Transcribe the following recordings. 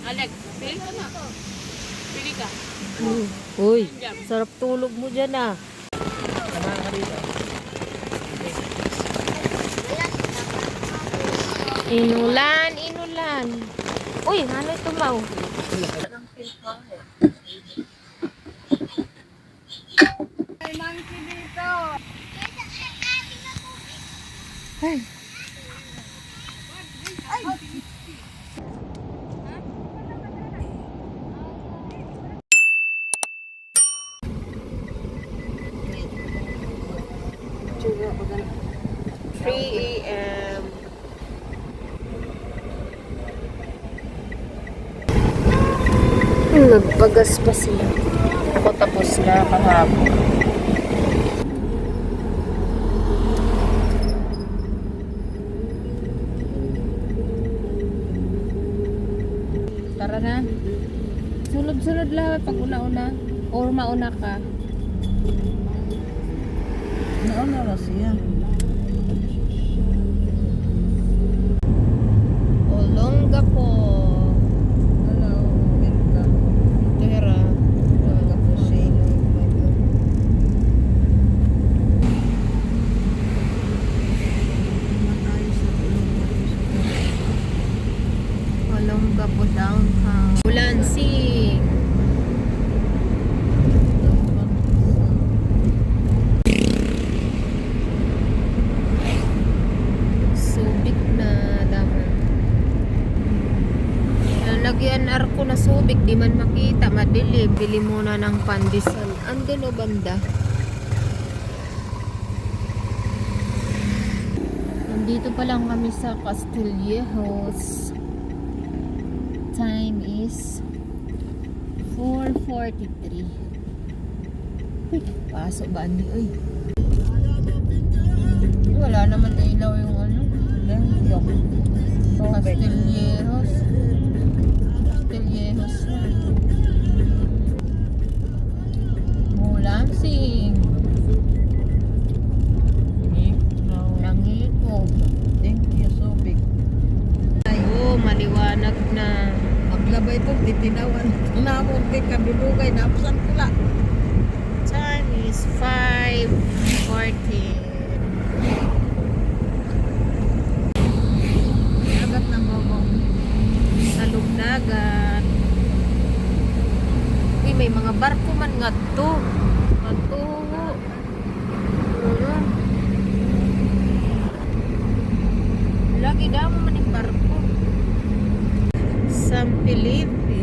Aleg, pili ka na. Pili ka. Uy, sarap tulog mo dyan ah. Inulan, inulan. Uy, ano ito mau? Ay, monkey dito. Ay. AM. Nagpagas pa sila. Ako tapos na kahapon. Tara na. Sulod-sulod lang pag una-una. Or mauna ka. Nauna na siya. Olonga po. Hello, welcome. Tera. Olonga po siya. Olonga po downtown. Ulansing. Subic na daman. Lalagyan arko na subic, di man makita, madilim. Bili muna ng pandesal. Andun o banda. Nandito pa lang kami sa Castillejos. Time is 4:43. Uy, pasok ba ni? Uy. Wala naman ilaw yung ano. Castillejos. Castillejos na. Mulansing. Nangiko. Thank you, so big. Oh, maliwanag na. Maglabay po, titinawan. Namon kay kabilugay, napsan pula. Time is 5:40. Agat ng bobong. Sa lugnagan. Uy, may mga barko man nga to. Ato. Lagi daw man yung barko. San Felipe.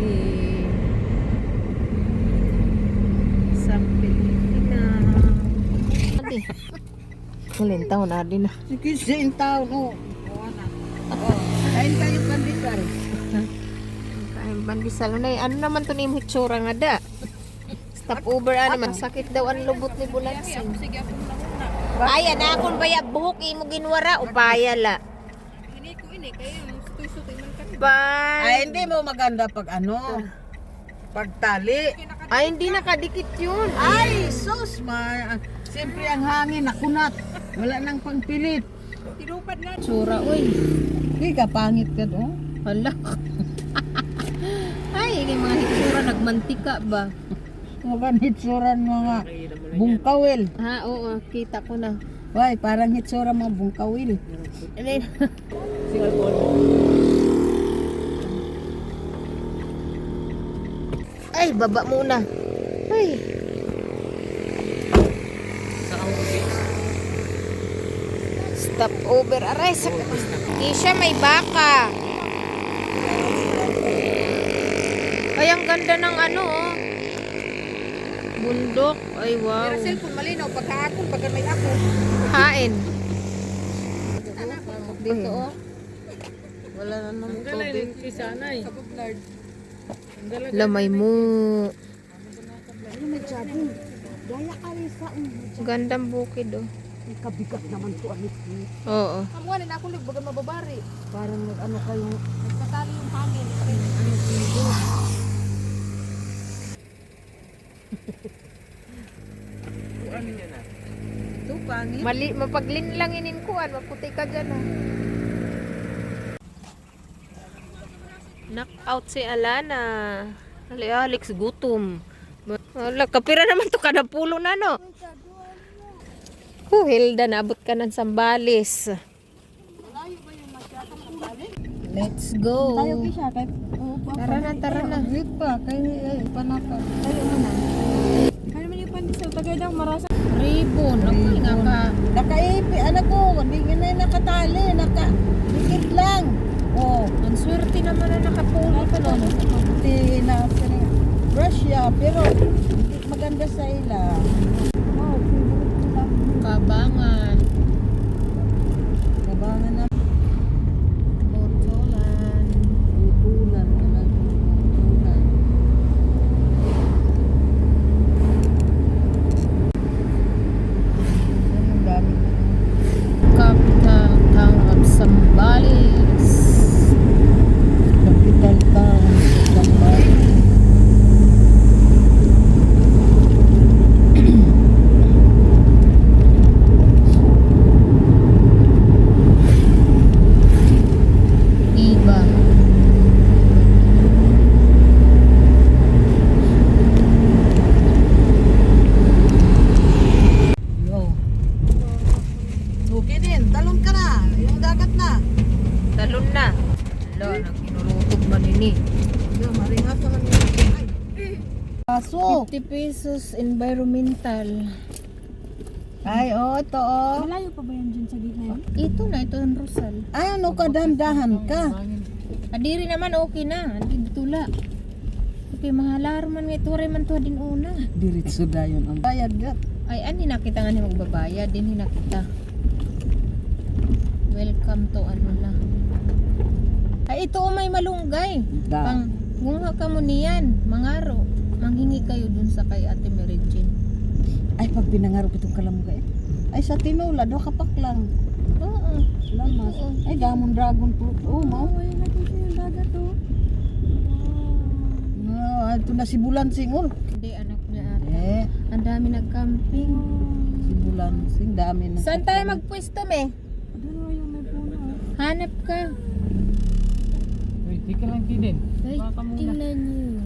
San Felipe na. Adi. Malintaw na din na. Sige, siya tao, no. Kain tayo pandesal. Ang bandisal na ano naman to ni hitsura nga da. Stop over naman sakit daw ang lubot ni Bulansing. Sige, ako muna. Ay na akong bayag buhok imo ginwara upaya la. Ini ko ini, kaya sutoy-sutoy man ka. Bye. Ay, hindi mo maganda pag ano. Pagtali. Ay hindi nakadikit yun. Ay, so smart. Siyempre ang hangin, nakunat. Wala nang pangpilit. Tinupad na. Tsura uy. Hindi ka pangit ka to. Hala. Ay ini mga hitsura nagmantika ba? Mga hitsuran mga bungkawil. Ha oo kita ko na. Why, parang hitsura mga bungkawil. Ay baba muna. Ay. Stop over. Aray, Kisha, may baka. Ay, ang ganda ng ano, oh. Bundok. Ay, wow. Pero cellphone malinaw pagkahapon pag may ako. Hain. Dito oh. Wala na naman tubig. Isanay. Kabublard. Lamay mo. May jabong. Gaya ka rin sa Gandang bukid, oh. kabigat naman to ano. Oo. Kamuha na ako baga mababari. Parang ano kayong Nagpatali yung hangin. ito pangit. Mali, mapaglinlanginin kuan, maputi ka dyan, oh. Knockout si Alana. Ali Alex gutom. Wala, kapira naman to kada pulo na no. Hilda, nabot ka ng Sambales. Let's go. Tayo siya kay Tara na, tara na. Wait pa kay panaka. Tayo mo na. Kaya naman yung pandesal. Tagay daw marasa. Ribbon. Ako nga ka. Nakaipi anak ko, hindi na nakatali, dikit lang. Oh, Ang swerte naman na nakapulo ka doon. di na brush ya, pero hindi maganda sa ila. Oh, Kabangan. kabangan na Botolan. utulan naman. Utulan. Ang dami. Capital Town of Sambales. Capital town sa Sambales. Iba. Yo. Okay din, talon ka na. Yung dagat na. Talon na. Lo, nang kinurutog man ini. Yo, maringas naman yung ay. Paso. 50 pesos environmental. Ay, oh, ito oh. Malayo pa ba yan dyan sa gitna yun? Ito na, ito ang Rosal. Ay, ano ka, dandahan ka. Adiri naman okay na. Adi tula. Okay, mahalar man nga ito rin man to din una. Diretso dayon ang bayad gat. Ay, ani nakita nga ni magbabayad. Din hinakita. Welcome to ano na. Ay, ito may malunggay. Da. Pang bunga ka mo niyan. Mangaro. Manghingi kayo dun sa kay Ate Mary Jane. Ay, pag pinangarap itong kalamgay. Ay, sa tinola, do kapak lang. Oo. Lamas. Oo. Ay, gamon dragon fruit. Oh, mau. Ay, nakita yung dagat to. Ah, ito na si Bulansing. Oh. Hindi, anak niya ate. Eh, Ang dami nag-camping. si Bulansing. Dami na. Saan tayo magpwesto, me? Doon yung may puno. Hanap ka. Uy, di ka lang kidin. Ay, tingnan niyo yun.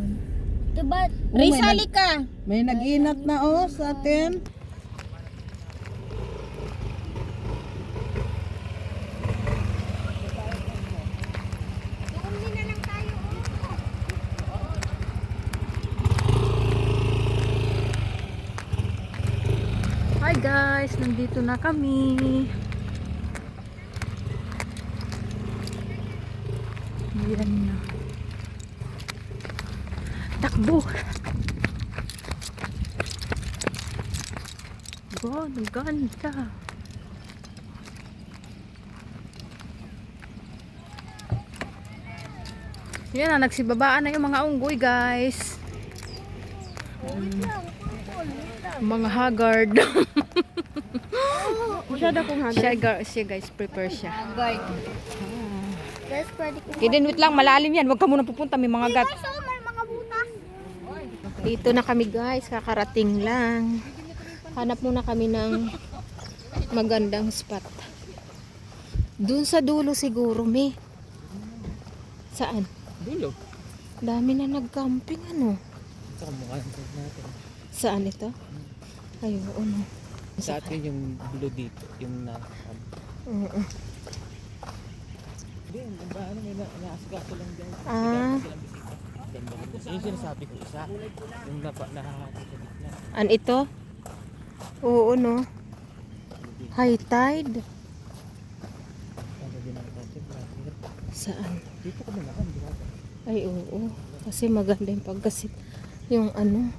Oh, Rizali ka. may nag-inat na oh sa atin. Hi guys, nandito na kami. Yan na. Takbo. God, ang ganda. Yan na, nagsibabaan na yung mga unggoy guys. Mga haggard. siya guys, prepare siya. Kidin, wait lang, malalim yan. Huwag ka muna pupunta, may mga gat. Dito na kami guys, kakarating lang. Hanap muna kami ng magandang spot. Doon sa dulo siguro, may. Saan? Dulo. Dami na nag-camping, ano? Ito ang mukha natin. Saan ito? Ay, oo, no. Sa atin yung blue dito. Yung na... Oo. Hindi, ano may naasikaso lang dyan. Ah, Silang bisita. Ganda rin. Yun yung sinasabi ko isa. Yung nakahati sa gitna. an ito? Oo, no. High tide. Ano din ang concept natin. Saan? Dito kami nakan, di ba? Ay, oo. Kasi maganda yung pagkasit. Yung ano.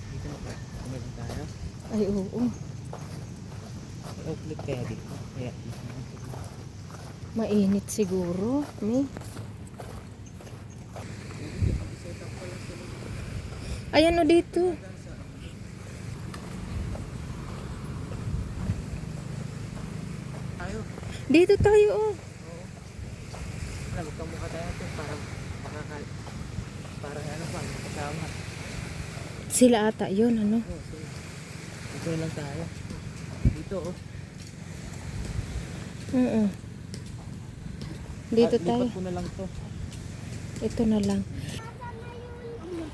Dito na pa. Kumain tayo. Ay, oo. Outlet kaya dito. Kaya Mainit siguro. May. Ayan o dito. tayo. Dito tayo oh. Alam, magkamukha tayo ito. Parang makakal. Parang ano pa, kasama. Sila ata yun, ano? Oh, so, dito na lang tayo. Dito oh. Mm. Dito tayo. Lipat ko na lang to. Ito na lang.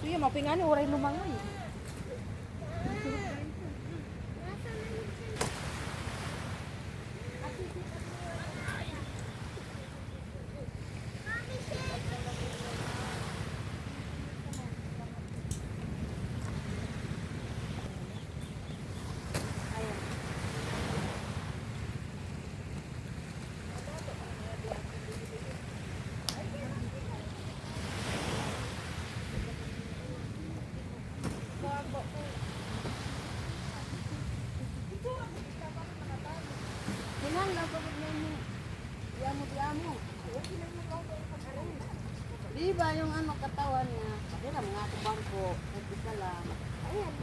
Kuya, mapingani, oray lumangoy. Di ba yung ano katawan niya? Di ba mga bangko, isa lang. Ayan.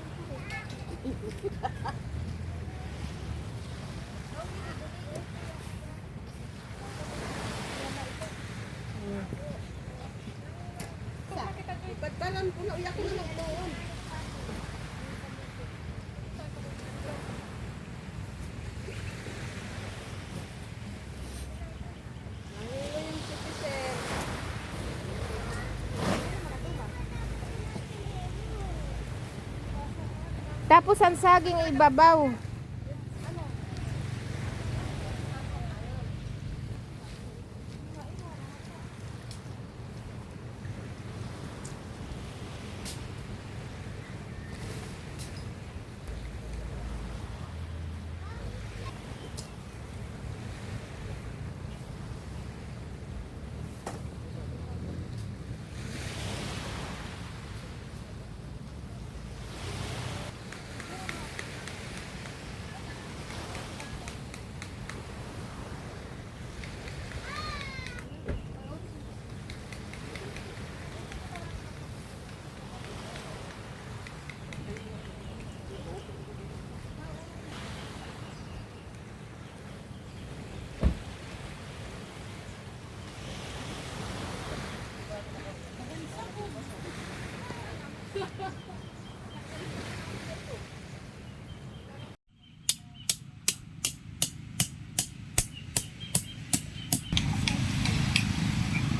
Pagtalan ko na, uyak ko na lang doon. Nangilo yung citizen. Tapos ang saging ibabaw.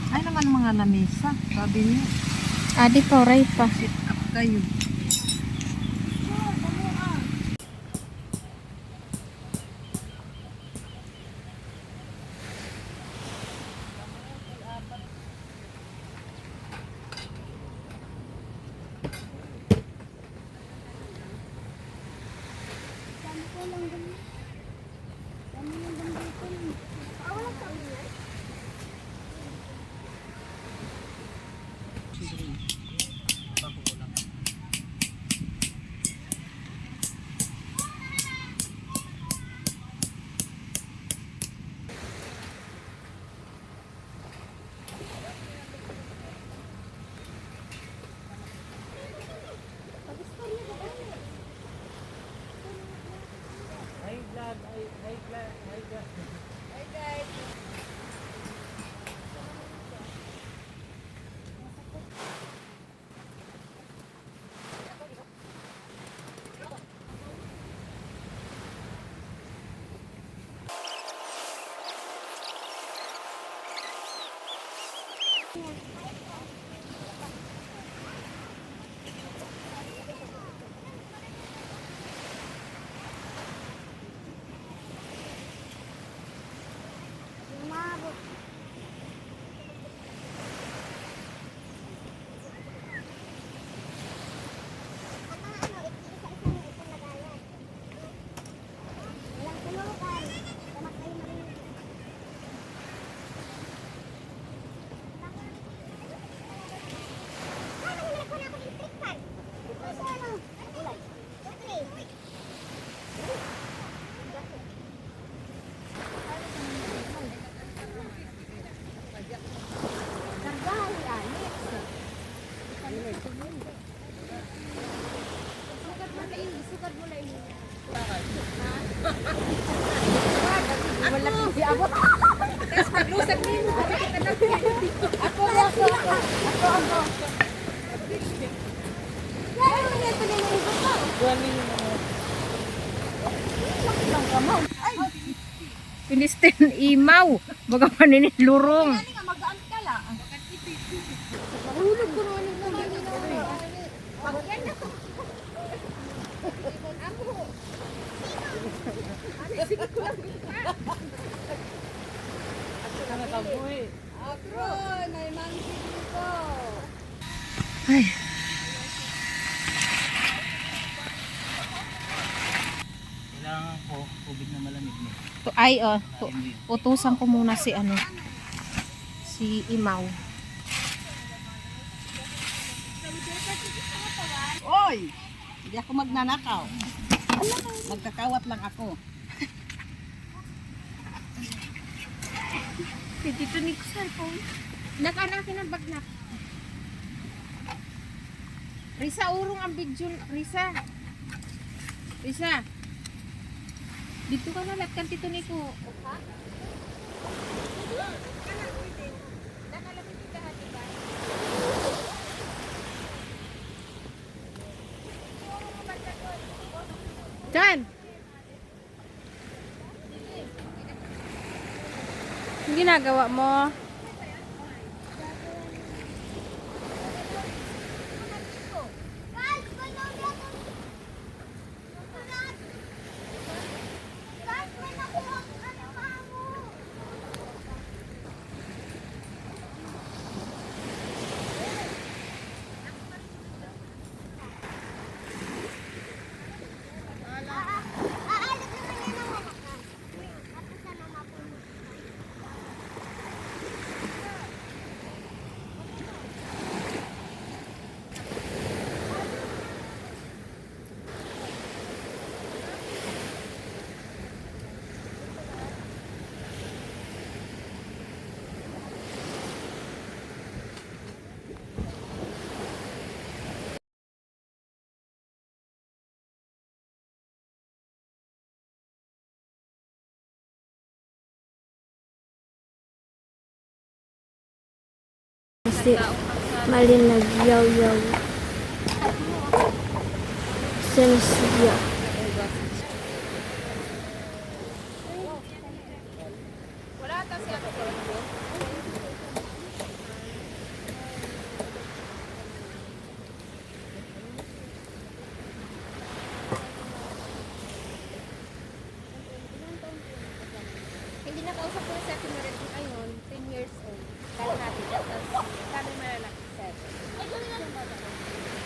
Ay naman mga lamesa, sabi niyo. Adi pa, oray pa. Sit up kayo. Pinistin imaw. Baga paninin lurong. Magaan ka lang. Mahulog ko naman yung Akroy, may monkey dito. Kailangan ko tubig na malamig mo. Ay, utusan ko muna si si Imaw. Oy! Hindi ako magnanakaw. Magkakawat lang ako. Dito ni cellphone. Nakanakin ang bagnak. Risa, urong ang video. Risa. Risa. Dito ka na, latkan tito ni ko. Dan! Ang ginagawa mo? Kasi malinag yaw-yaw. Sensiya. Hindi nakausap ko sa Pinoy ngayon, 10 years old. Kalahati. Tapos sabi malalaki, 7.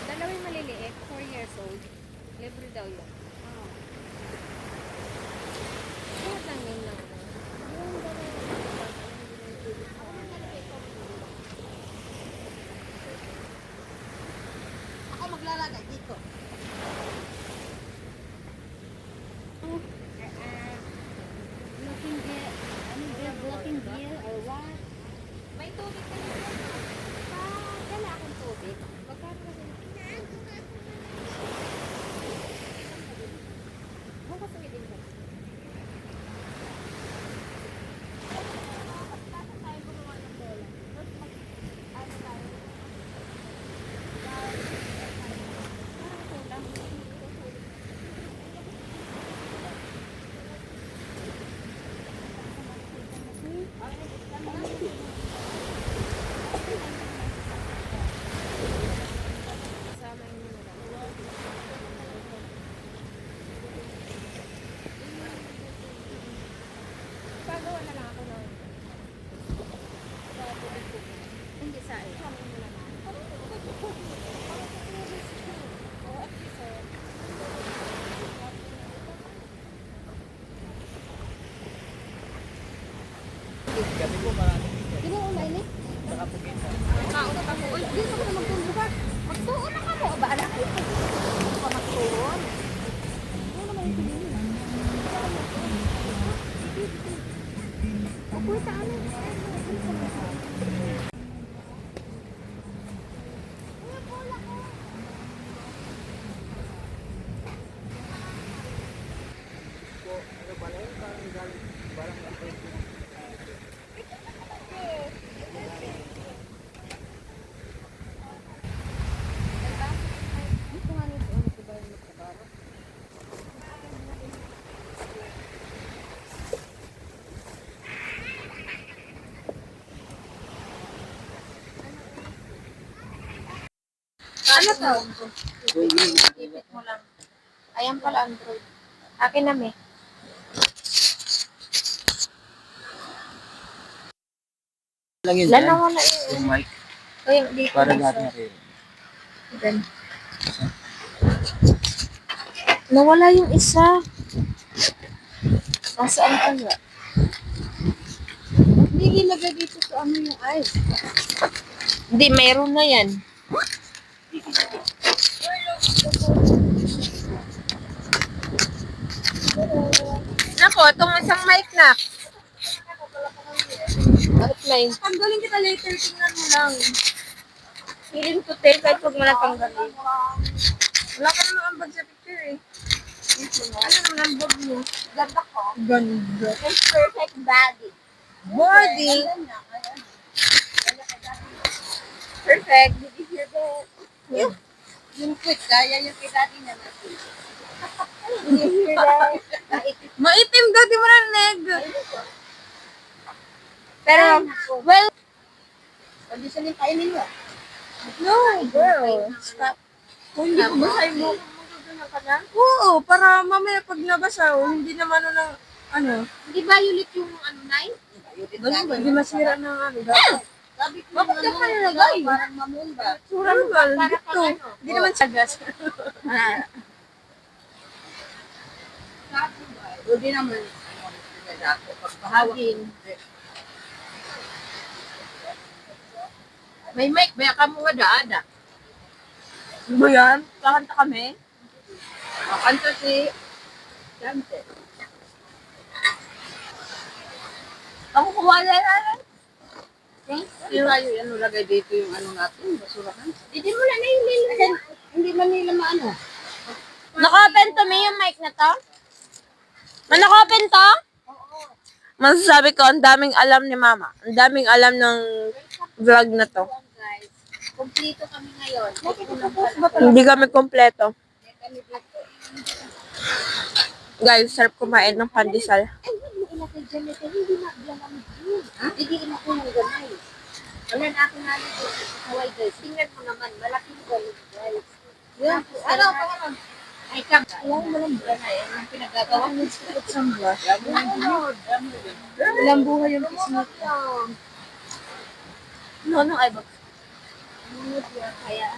Dalawang maliliit, 4 years old. Libre daw yun. Lahat lang yun lang. Ako maglalagay dito. Blocking beer or what? May tubig ka na. Dala akong tubig. Magkano kasi bukas ang idin ko. Pagawa na lang ako ng hindi sa iyo. Gabi po marami dito. Di mo umay ni? Saka po kita. Kaunat ako. Uy, di ko na magtulog ka. Magtuon na ka mo. Baala ka. Magtuon. Ano naman yung pinili? Ako sa ano? Ano pala yun? Parang galing. Parang Ano to? Ipit mo lang. Ayan pala Android. Akin na, me. Lang yun Lalo dyan. mo na Yung mic. Ay, dito. Para lahat na rin. Gan. Nawala yung isa. Nasaan kaya? Hindi ilagay dito sa ano yung ice. Hindi, mayroon na yan. Nako, itong isang mic na. Bakit may? Tanggalin kita later, tingnan mo lang. Feeling to take kahit huwag mo na tanggalin. Wala ka naman ang bag sa picture eh. Ano naman ang bag mo? Ganda ko. Ganda. It's perfect body. Body. Perfect. Did you hear that? Yung quick, kaya yung kay daddy na natin. Did you hear that? Maitim daw, di mo na neg. Pero, well, Pwede siya yung kainin mo. No, girl. Stop. Kung hindi ko basahin mo, magduduna ka na? Oo, para mamaya pag nabasa, hindi naman ng ano. di violet yung ano, Nay? Ganun ba? Hindi masira ng ano. Dapat. Sabi ko Bakit ka pa nalagay? Parang mamumba. Normal. Para Dito. kang ano? Hindi naman sagas. Hindi naman. Pagpahawak. May mic, baya ka mo ada-ada. Ano ba yan? Kakanta kami? Kanta si Dante. Ako kumala na. Yung tayo, ano, lagay dito yung ano natin, basurahan. Hindi mo na nahihili. Hindi man nila maano. Naka-open to me yung mic na to? Naka-open to? Masasabi ko, ang daming alam ni Mama. Ang daming alam ng vlog na to. Guys, kumplito kami ngayon. Hindi kami kompleto. Guys, sarap kumain ng pandesal. Hindi ina ko yung gamay. Wala na ako nga nito. Hawaii guys. Tingnan mo naman. Malaking galong guys. Yan. Ano? Ay, kang. Alam mo lang gamay. Ang pinagagawa mo sa sambla. Ilang buhay yung kismet. No, ay bag. Kaya,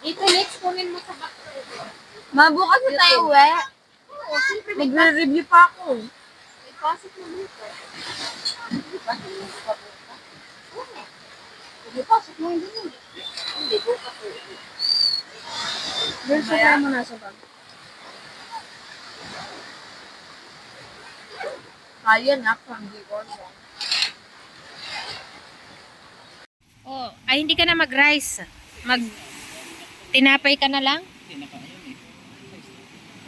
ito, let's kunin mo sa box. Mabukas na tayo, we. Magre-review pa ako. May pasok mo dito. Hindi pasok mo hindi mo. Hindi, bukas ko. Girl, sakay mo na sa bag. Kaya na, hindi ko. Oh, ay hindi ka na mag-rice. Tinapay ka na lang?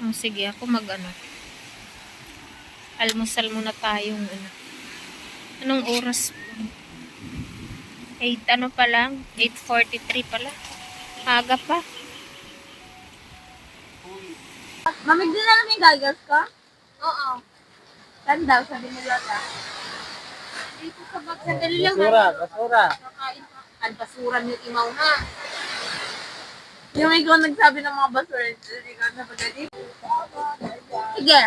Oh, sige, ako mag-ano. Almusal muna tayong ano. Anong oras? 8 ano pa lang? 8:43 pala. Aga pa. Mamig din na lang yung gagas ka? Oo. Saan daw? Sabi nila ta. Dito sa bag. Sandali lang. Basura, basura. Kakain pa. Ang basuran yung imaw na. Yung ikaw nagsabi ng mga basura, hindi ka na pagdating. Sige.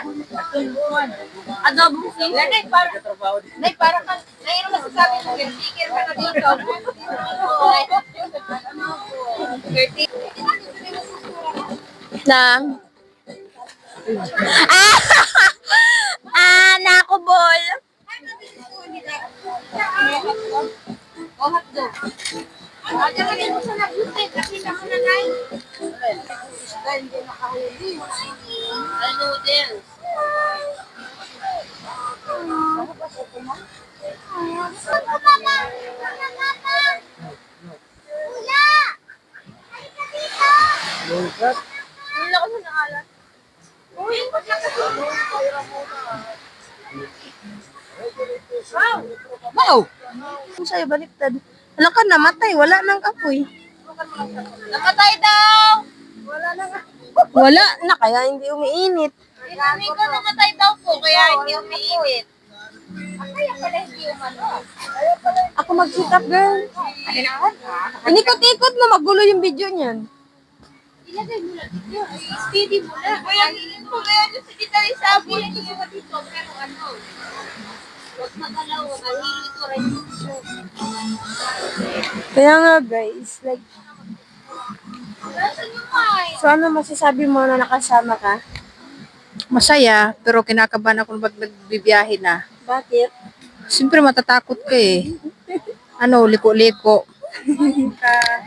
Adobo si. Nay, para. Katrabaho din. Nay, para ka. Nay, ano masasabi mo? Sticker ka na dito. Na. Nakubol. O, hotdog. Diyan mo sa nabutin. Nakita mo na, Nay. Hindi nakahuli. Ay, noodles. Lungkat. Wala ko sa nangalan. Uy, Wow! Kung sa'yo baliktad. Ano ka namatay? Wala nang apoy. namatay daw. Wala na, kaya hindi umiinit. Inamin ko namatay daw po, kaya hindi umiinit. Ako mag-sit up, girl. Inikot-ikot mo, magulo yung video niyan. Ilagay mo lang dito. Steady mo lang. Kaya kung kaya nyo sa kita rin sabi, hindi ko ba dito. Pero ano, huwag magalaw, mahili ko rin. Kaya nga, guys, like, Nasaan yung mic? so ano masasabi mo na nakasama ka? Masaya, pero kinakabahan ako pag nagbibiyahe na. Bakit? Siyempre matatakot ka eh. Ano, liko-liko.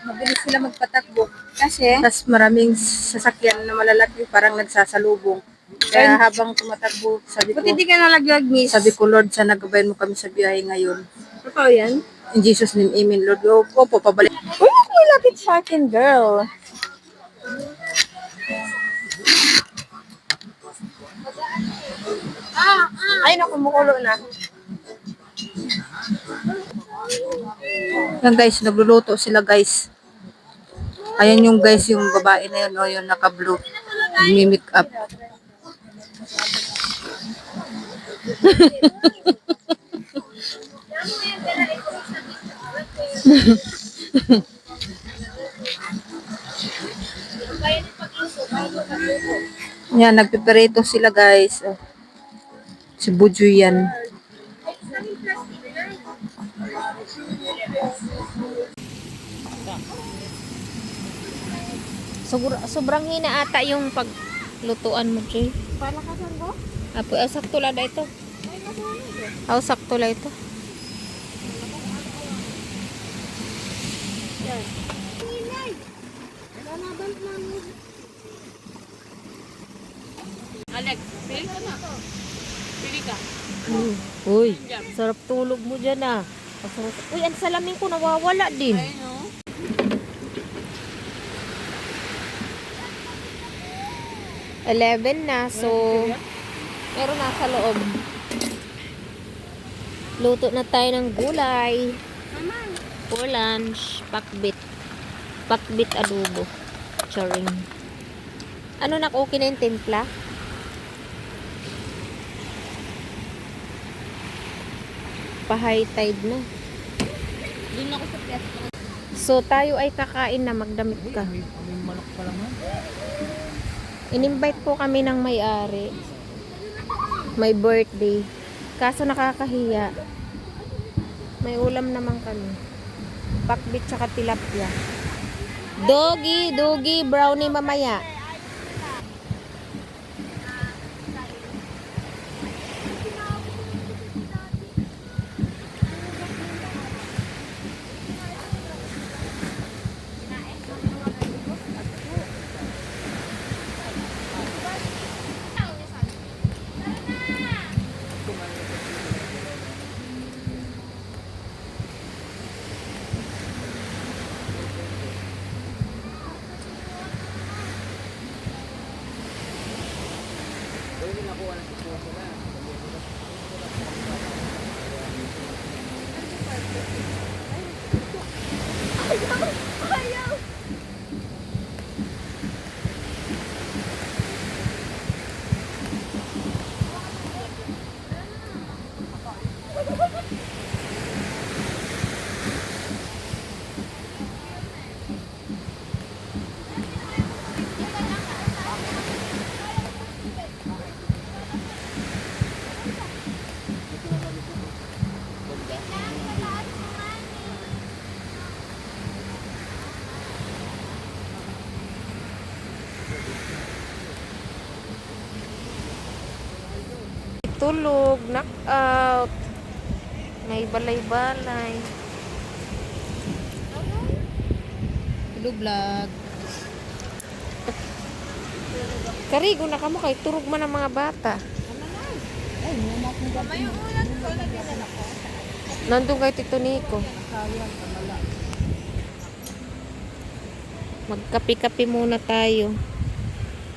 Mabilis sila magpatakbo. Kasi, Tapos maraming sasakyan na malalaki parang nagsasalubong. Kaya habang tumatakbo, ba't hindi ka nalaglag, miss? sabi ko, Lord, sana gabayan mo kami sa biyahe ngayon. Totoo yan? In Jesus' name, amen, Lord. Opo, pabalik. Uy, ako malapit sa akin, girl. Ay, naku, kumukulo na. Yan guys, nagluluto sila guys. Ayan yung guys, yung babae na yun, o yung naka-blue. Nagmi-make up. Yan, nagpiperito sila guys. Oh. Si Buju yan. Sobrang hina ata yung paglutuan mo, Jay. Palakasan ko? Apo, sakto lang na ito. Oh, sakto lang ito. Alex, pili ka na. Pili ka. Uy, sarap tulog mo dyan ah. Uy, ang salamin ko nawawala din. Ayun o. Eleven na, so meron nasa loob. Luto na tayo ng gulay. For lunch, pakbit. Pakbit adobo. Charing. Ano na, okay na yung timpla? Pa-high tide na. Doon ako sa piyesta. So, tayo ay kakain na, magdamit ka. May manok pa lang man. In-invite po kami ng may-ari. May birthday. Kaso nakakahiya. May ulam naman kami. Pakbit tsaka tilapia. Doggy brownie mamaya. Tulog, knockout. May balay-balay. Hello, vlog. Karigo na ka mo kay turog man ang mga bata. Nandun kay Tito Nico. Magkapi-kapi muna tayo.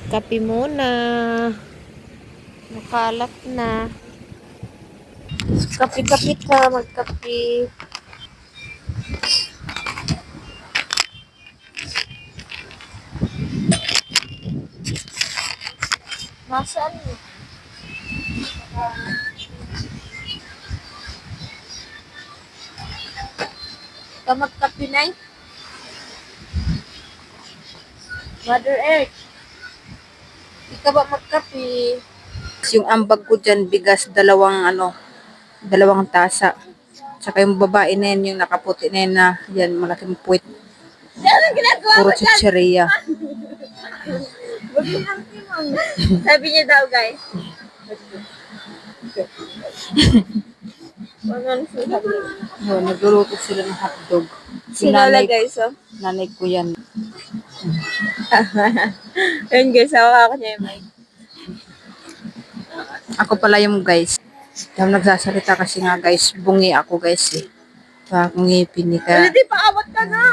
Kapi muna. Nakalat na. Kapi-kapi ka, magkapi. Nasaan mo? ka magkape, Nay? Mother Earth. Di ka ba magkape? Yung ambag ko dyan, bigas, dalawang tasa. Tsaka yung babae na yan, yung nakaputi na yan na, yan, malaking puwit. Puro chicheria. Sabi niya daw, guys. No, nagluluto sila ng hotdog. Si Sinola, nanay, guys, oh. nanay ko yan. Ayun, guys, hawak niya yung mic. Ako pala yung guys. Yung nagsasalita kasi nga guys, bungi ako guys eh. Pa akong ngipin ni ka. Di pa awat ka na.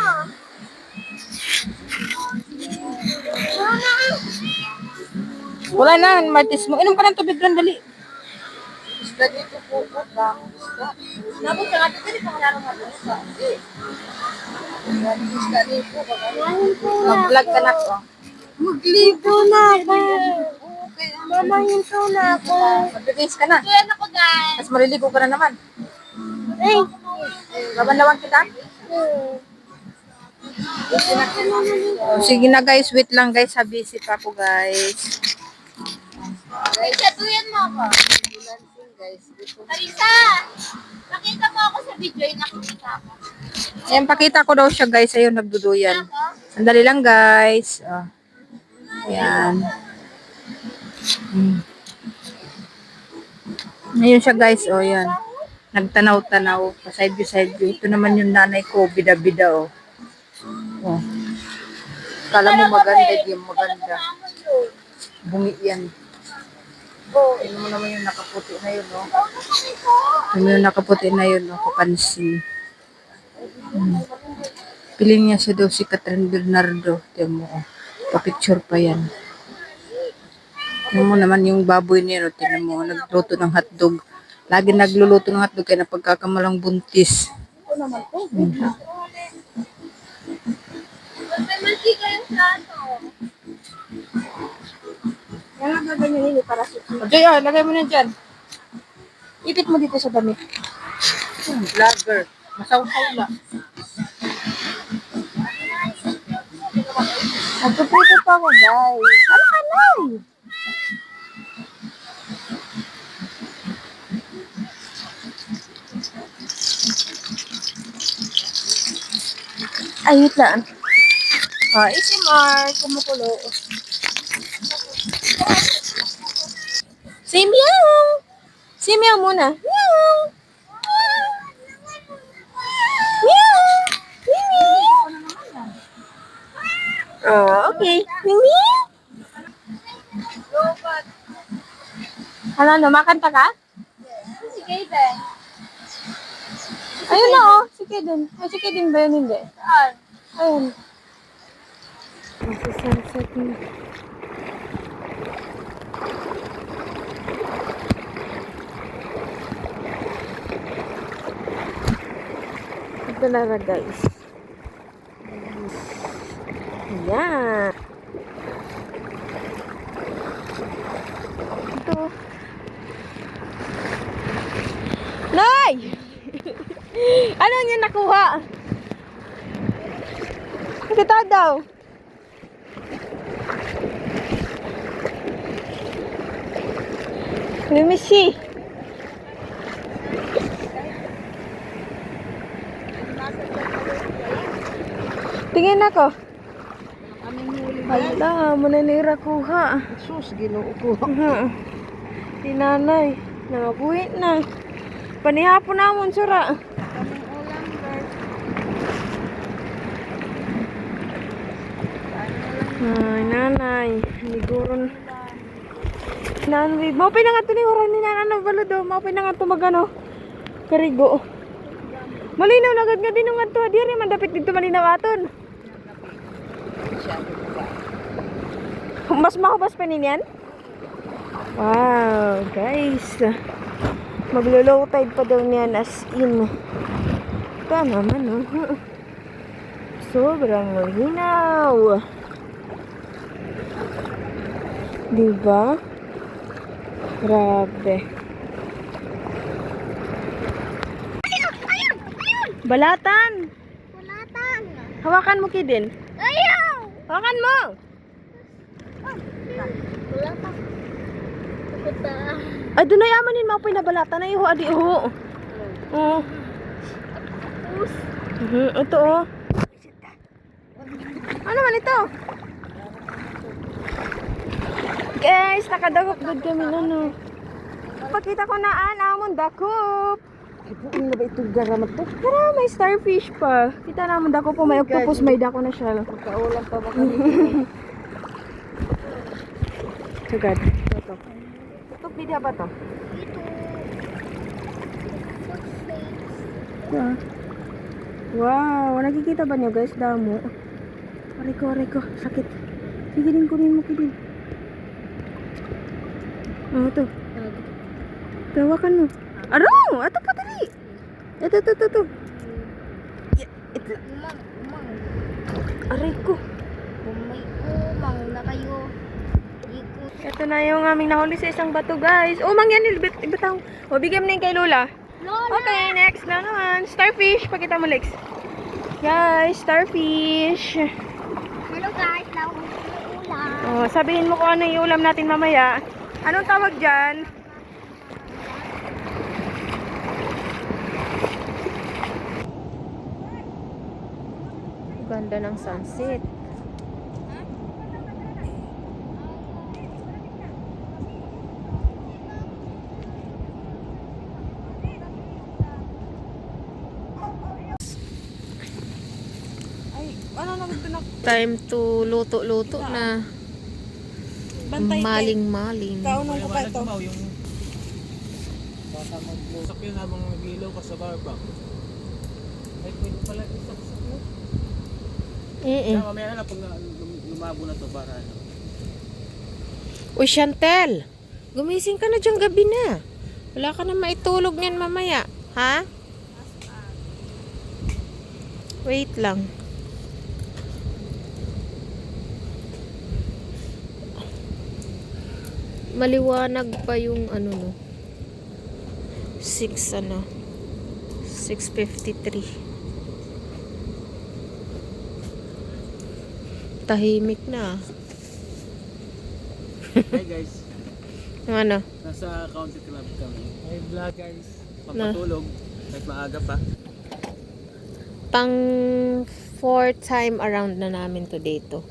Wala na, Martis mo. Inom ka ng tubig lang, dali. Nabot ka nga dito, di pa nga naman Mag-vlog ka na ko. Maglibo na ako. Mamahinto na ako. Mag-release ka na. Ayan ako, guys. Tapos maliligo ka na naman. Ay. Babanlawan kita. Oh, sige na guys, wait lang guys. Busy pa ako guys. Guys, satuyan mo ako. Marisa! Nakita mo ako sa video, yung nakikita ako. Ayan, pakita ko daw siya guys. Ayun, nagduduyan. Sandali lang guys. Oh. Ayan. Ayun siya guys. Oh, yan. Nagtanaw-tanaw. Side view. Ito naman yung nanay ko. Bida-bida oh. Oh. Kala mo maganda, di yung maganda. Bungi yan. Ano mo naman yung nakaputi na yun, no? Ano yung nakaputi na yun, no? Kapansin. Piling niya siya daw si Catherine Bernardo. Tiyan mo, oh. Pa-picture pa yan. Tiyan mo naman yung baboy niya, no? Tiyan mo, nagluto ng hotdog. Lagi nagluluto ng hotdog kaya napagkakamalang buntis. May mantika yung plato. Yan lang gaganyan nila para sa... Joy, lagay mo na dyan. Ipit mo dito sa damit. Vlogger. Masaw-saw lang. Nagpuputo pa ako, guys. Ano ka na? Ayut lang. Si Mark, kumukulo. Si Meow! Si Meow muna. Meow! Meow! Mimi! Oh, okay. Mimi! Ano, makanta ka? Si Kaden. Ayun na, oh. Si Kaden. Ay, si Kaden ba yun? Hindi. Saan? Ayun. Nasa sunset na. Ito na guys. Ayan. Ito. Nay! Ano niya nakuha? Kita daw. Let me see. Tingin ako. Hala, mananira kuha. Sus, ginoo ko. Tinanay, nangabuhi na. Panihapon namon sura. Ay, nanay. Niguron. Nanay, maupay na nga ito ni Horan ni nanay balado. Maupay na nga ito magano. Karigo. Malinaw na agad nga din nga ito. Di rin mandapit dito malinaw aton. Mas makabas pa ninyan? Wow, guys. Maglo-low tide pa daw niyan as in. Ito naman, oh. Sobrang malinaw. Diba? Grabe. Balatan! Hawakan mo, Kidin. Ayaw! Hawakan mo! Wala pa. Pupunta. Ay, doon na yamanin mo. Pinabalata na iho. Adi, iho. Oo. Ito, oh. Ano man ito? Guys, nakadagap-dagap kami na, no. Pakita ko na amon dakop. Ay, buong na ba itong garamat to? Tara, may starfish pa. Kita naman dako po, may octopus, may dako na shell. Magkaulam pa ba kami? Sugad. Ito. Tutok di ba to? Ah. Wow, nakikita ba niyo guys, damo? Aray ko, sakit. Sige din, kunin mo, Kidin. Oh, ito. Tawakan mo. Aro! Ito pa tali. Ito. Ito. Umang. Aray ko. May umang na kayo. Ikot. Ito na yung aming nahuli sa isang bato, guys. Oh, mangyan, ibitaw. O, bigyan mo na yung kay Lola. Lola! Okay, next na naman. Starfish. Pakita mo, Lex. Guys, starfish. Hello guys, lawag ng ulam. Oh, sabihin mo kung ano yung ulam natin mamaya. Anong tawag dyan? Ganda ng sunset. Time to luto-luto na. Maling-maling. Kaunong ko pa ito. Yung baka mag-usap yun habang nag-ilaw ka sa barbang. Ay, pwede pala isaksak mo. Kaya mamaya na pag lumabo na to para ano. Uy, Chantel. Gumising ka na dyan gabi na. Wala ka na maitulog niyan mamaya. Ha? Wait lang. Maliwanag pa yung ano no. 6:53. Tahimik na. Hey guys, Ano? nasa County Club kami. Hey vlog guys. Papatulog. Kahit maaga pa. Pang 4th time around na namin to dito.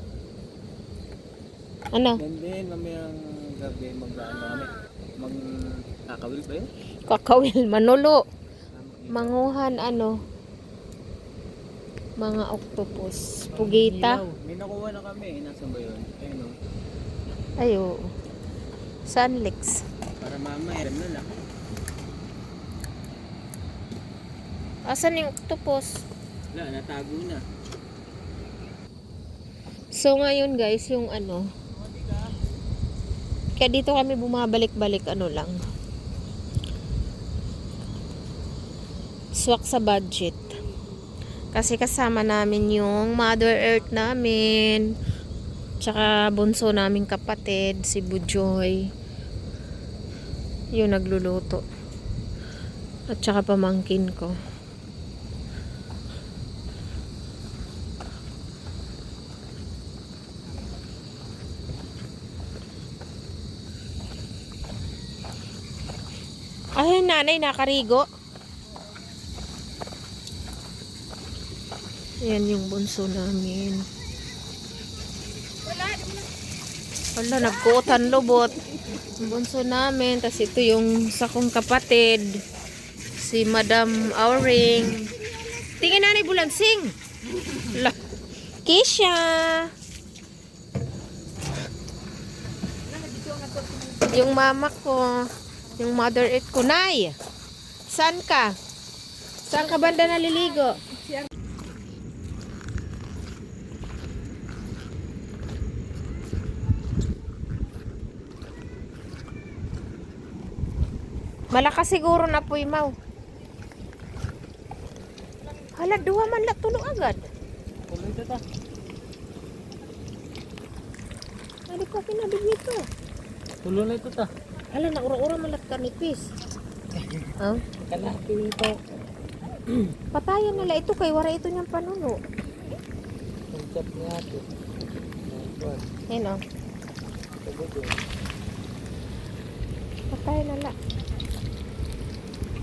Ano? Then mamayang gabi mag-ano kami. Kakawil ba yun? Kakawil, manulo. Manguhan ano? Mga octopus. Pugita. Ilaw. May nakuha na kami. Nasaan ba yun? Ayun o. Ay, oo. Sunlex. Para mamaya. Alam na lang. Asan yung octopus? Wala, natago na. So ngayon guys, yung ano, kaya dito kami bumabalik-balik ano lang. Swak sa budget. Kasi kasama namin yung Mother Earth namin. Tsaka bunso naming kapatid, si Bujoy. Yung nagluluto. At tsaka pamangkin ko. Ay, nanay, nakarigo. Yan yung bunso namin. Wala, nagkuutan lubot. Yung bunso namin. Tapos ito yung sakong kapatid. Si Madam Auring. Tingin nanay Bulansing. Kisha. Yung mama ko. Yung Mother Earth ko. Nay, saan ka? Saan ka banda naliligo? Malakas siguro na po imaw. Hala, duwa man la tulo agad. Tuloy ito ta. Ano ko pinabig nito? Tuloy na ito ta. Hala, naura-ura man la kanipis. Oh? Kalaki ito. Patayan nila ito kay wara ito niyang panuno. Ang chat ni ate. Yan o. Patay na la.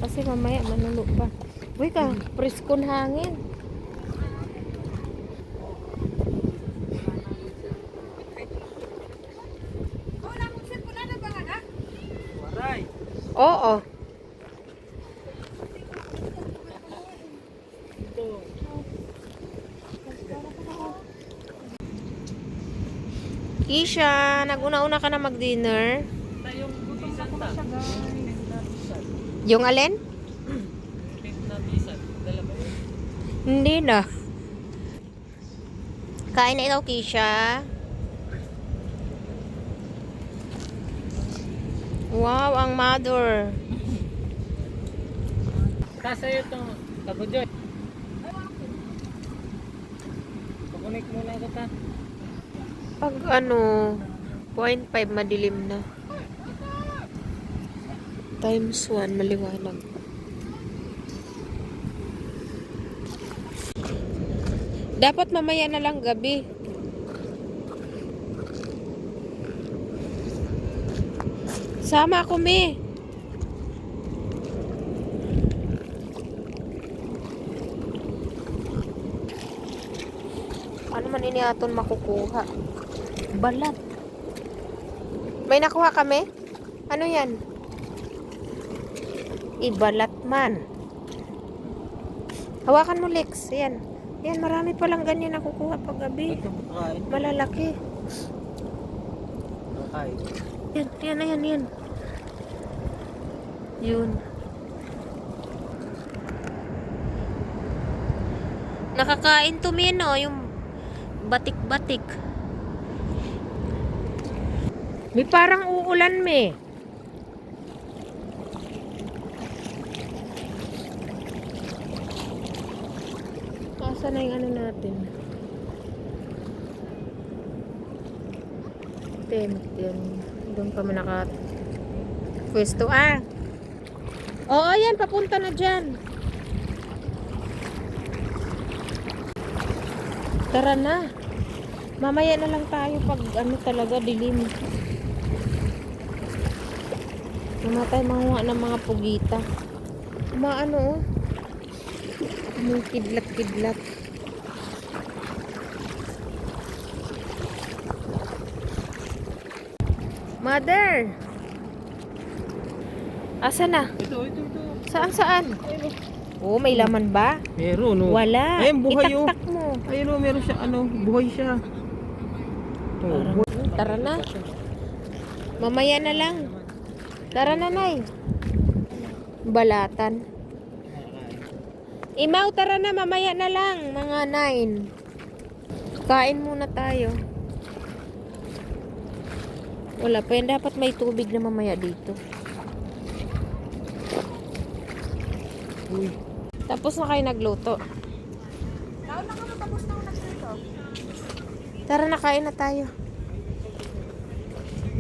Kasi mamaya manulo pa. Uy ka, preskon hangin. Waray! Oo. Kisha, nag-una-una ka na mag-dinner? Tayong gutom na ko siya guys. Yung alin? Pink na bisan. Dala ba yun? Hindi na. Kain na ikaw, Kisha. Wow, ang mother. Kasi ito, tago-joy. Kukunik muna ako ta. Pag 0.5 madilim na. Times 1 maliwanag. Dapat mamaya na lang gabi. Sama ako, me. Ano man ini aton makukuha? Balat. May nakuha kami? Ano yan? Ibalat man. Hawakan mo, Lex. Yan. Yan, marami palang ganyan nakukuha pag gabi. Ito, kain. Malalaki. Kain. Yan. Yun. Nakakain to, Mino, yung batik-batik. May parang uulan, me. Asa na yung ano natin? Tent yan. Doon kami pwesto. Oo, yan. Papunta na dyan. Tara na. Mamaya na lang tayo pag talaga dilim. Mamatay manguha ng mga pugita. Umaano, oh. May kidlat-kidlat. Mother! Asa na? Ito. Saan? Oh, may laman ba? Meron, no? Wala. Ayun, buhay, oh. Itaktak mo. Ayun, oh, meron siya, buhay siya. Oh, Tara na. Mamaya na lang. Tara na, Nay. Balatan. Imaw, tara na. Mamaya na lang. Mga 9. Kain muna tayo. Wala pa yan. Dapat may tubig na mamaya dito. Uy. Tapos na kayo nagluto. Tara na, kain na tayo.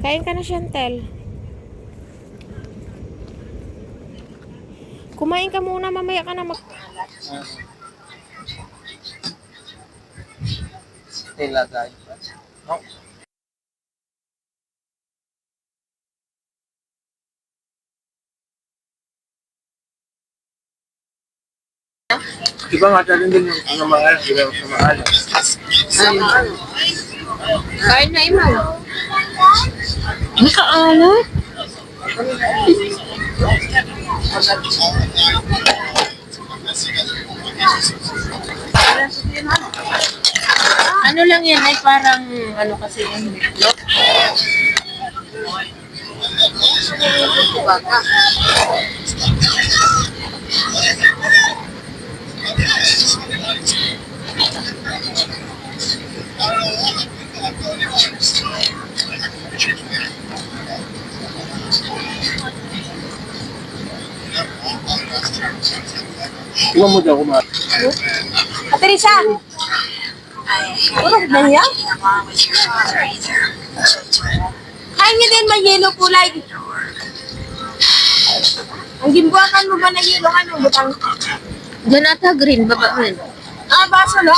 Kain ka na, Chantel. Kumain ka muna, mamaya ka na Ilagay. No. Iba nga talagang din yung mga iba sa maalam. Kain na, Imaw. Nakaalat? Ano lang yan ay parang kasi yung bitlog. Baka. Iwan mo daw kumain. Patricia! Urog na niya? Kain niya din may yellow kulay. Ang gimbuakan mo ba na yellow? Anong butang? Diyan ata green, baba rin. Baso no?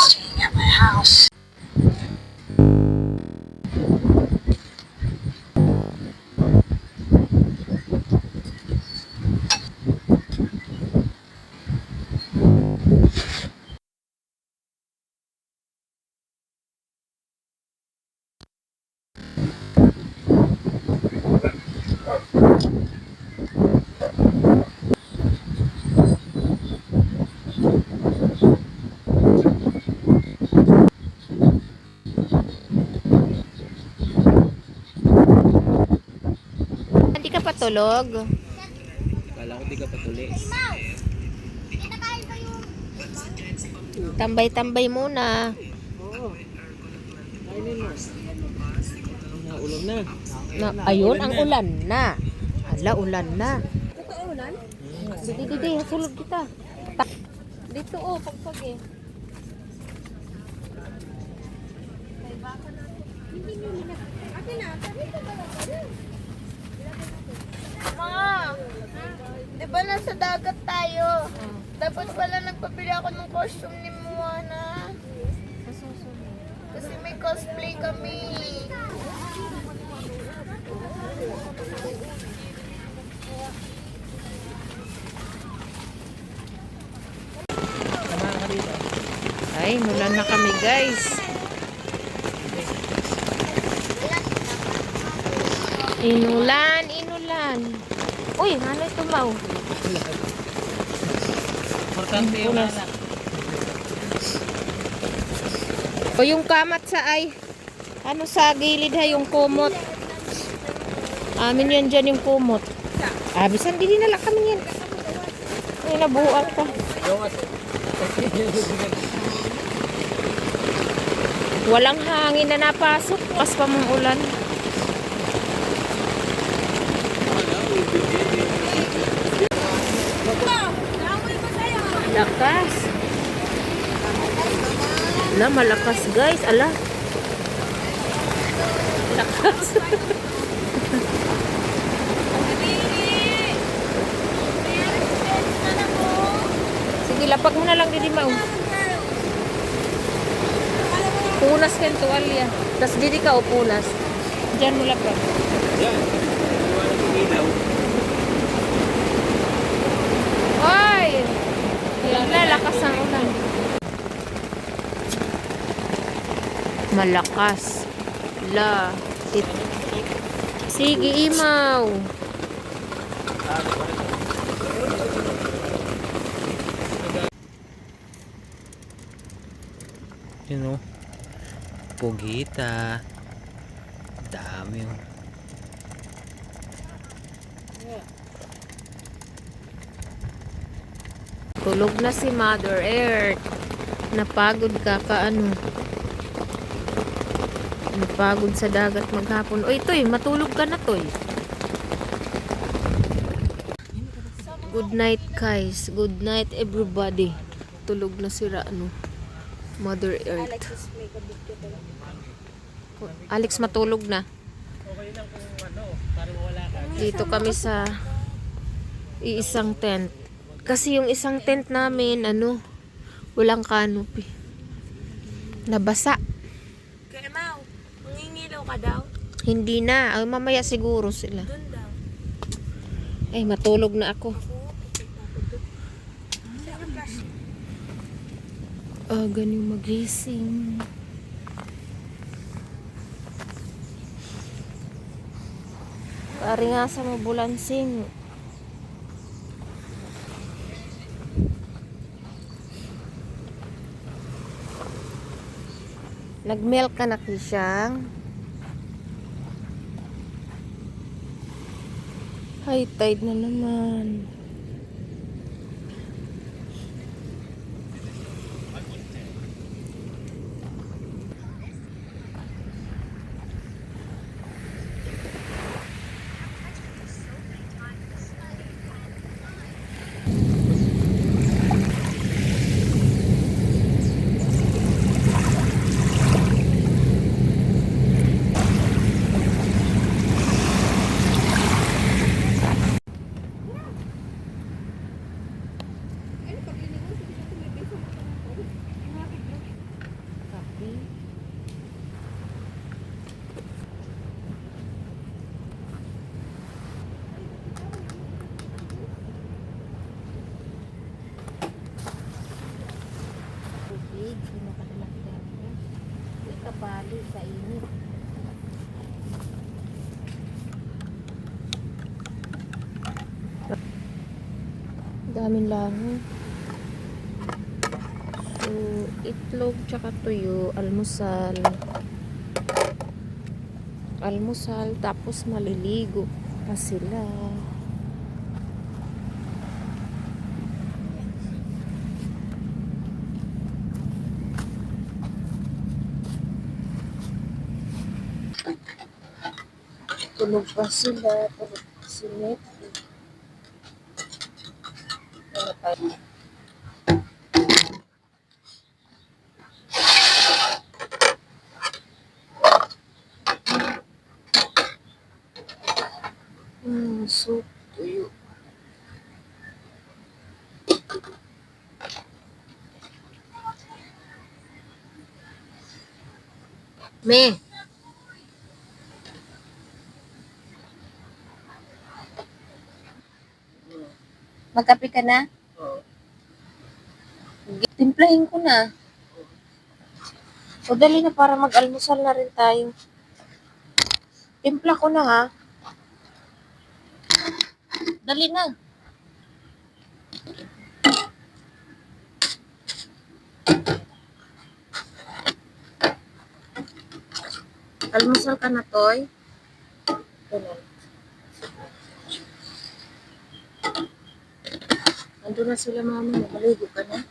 matulog? Kala ko di ka patuli. Tambay-tambay muna. Oo. Kainin mo. Naulan na. Ayun, ang ulan na. Ala, ulan na. Didi, sulog kita. Dito pagpag eh. Ma, di ba nasa dagat tayo? Dapat pala nagpabili ako ng costume ni Moana. Kasi may cosplay kami. Tama ka dito. Ay, mulan na kami guys. Inulan, inulan. Uy, ano ito mau? Importante yung anak. O yung kamat sa ay, ano sa gilid ha, yung kumot. Amin yan dyan yung kumot. Bisan din nala kami yan. Ay, nabuhuan ka. Walang hangin na napasok. Pas pa mong ulan. Lakas. Ala, malakas guys. Ala. Lakas. Sige, lapag mo na lang didi mau. Punas ka yung tuwalya. Tapos didi ka o punas. Diyan mo lapag. Yan. Iwan ang ilaw. Ay! Lalakas ang ulan. Malakas. La. Sige, imaw. Yun o. Pugita. Dami o. Tulog na si Mother Earth. Napagod ka kaano. Napagod sa dagat maghapon. Oy, Toy, matulog ka na, Toy. Good night, guys. Good night, everybody. Tulog na si Mother Earth. Alex, matulog na. Okay lang kung ano, para mawala ka. Dito kami sa iisang tent. Kasi yung isang tent namin, walang canopy. Nabasa. Kaya Mau, mangingilaw ka daw? Hindi na. Ay, mamaya siguro sila. Doon daw. Ay, matulog na ako. Ganun magising. Pari nga sa mabulansing. Nag-milk ka na, Kisyang. High tide na naman. Tubig, pinakadalak-dalak. Hindi ka bali sa init. Daming lango. So, itlog tsaka tuyo, almusal. Almusal, tapos maliligo. pa sila. Tulog pa sila. Tulog pa sila. Ano tayo? Soup tuyo. Me. Magkape ka na? Oo. Timplahin ko na. O dali na para mag-almusal na rin tayo. Timpla ko na ha. Dali na. Almusal ka na, Toy. Ganun. Ando na sila, mama. Maligo ka na.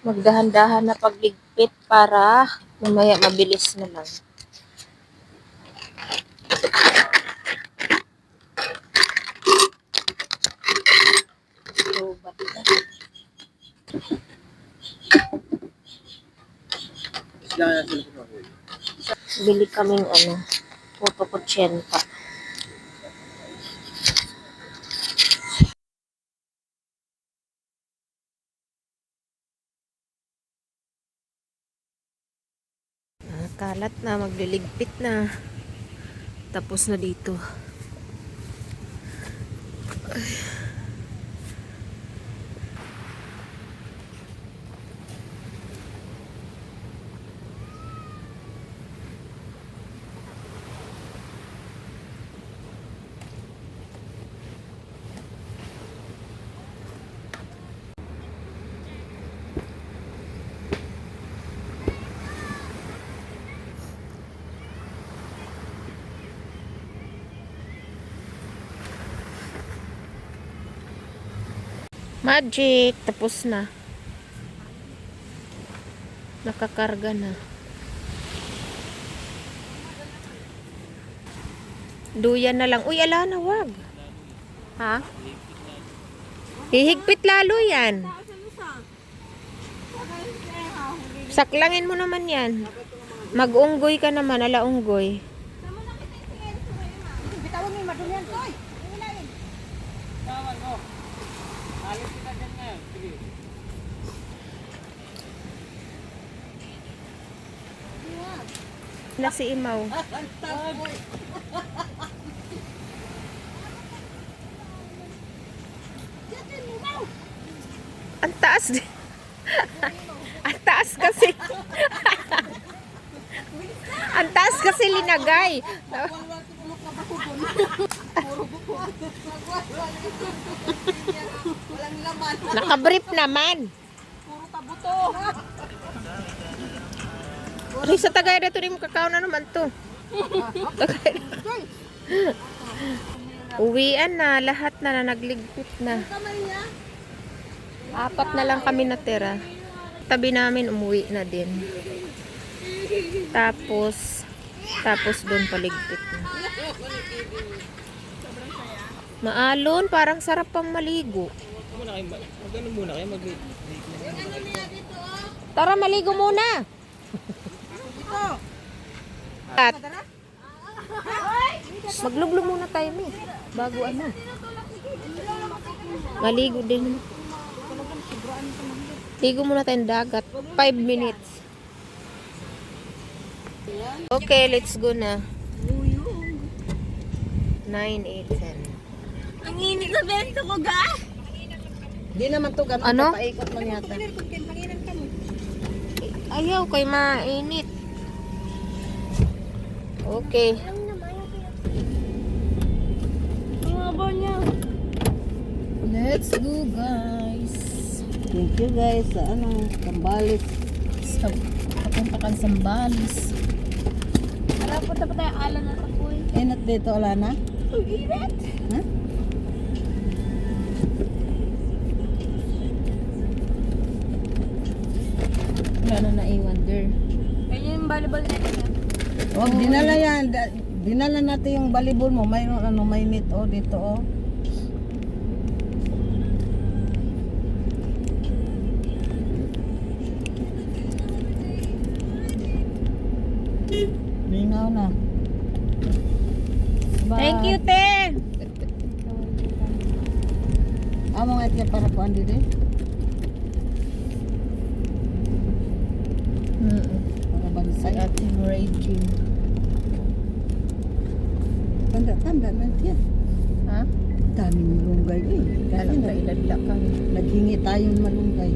Magdahan-dahan na pagligpit para mamaya mabilis na lang. So, Sila na sila kumakuha. bili kaming puto kutsenta. Kalat na, magliligpit na. Tapos na dito. Magic, tapos na. Nakakarga na. Duyan na lang. Uy, ala na, wag. Ha? Hihigpit lalo yan. Saklangin mo naman yan. Mag-unggoy ka naman, ala unggoy. Tawan mo. Alis kita dyan ngayon. Sige. Wala si Imaw. Ang taas din. Ang taas kasi. Ang taas kasi linagay. Nakabrief naman. Puro tabuto. Ay, sa Tagaytay rin mo kakao na naman to. Uwian na, lahat na nagligpit na. Apat na lang kami natira. Tabi namin umuwi na din. Tapos doon paligpit na. Maalon, parang sarap pang maligo. Mag-ano muna kayo? Tara, maligo muna. At Magluglog muna tayo, Mi. Bago ano. Maligo din. Ligo muna tayong dagat. 5 minutes. Okay, let's go na. 9, 8, 10. Ang init na bento ko, ga! Di naman to ganun. Ano? Paikot lang yata. Ayaw, kay mainit. Okay. Ang haba niya. Let's go, guys. Thank you guys sa Tambalis. Papunta kang Sambales. Wala, punta pa tayo alam na tapoy. Inat dito, Alana? Ang init! Ha? Wala na naiwander. Kaya yung volleyball net niya. Oh, dinala yan. Dinala natin yung volleyball mo. Mayroon may net dito Mingaw na. Thank you, te. Amo nga ito para kuan dito. Para bansay. Ating raging. Tanda na yan. Ha? Daming malunggay eh. Kasi Alam ka, iladla kami. naghingi tayong malunggay.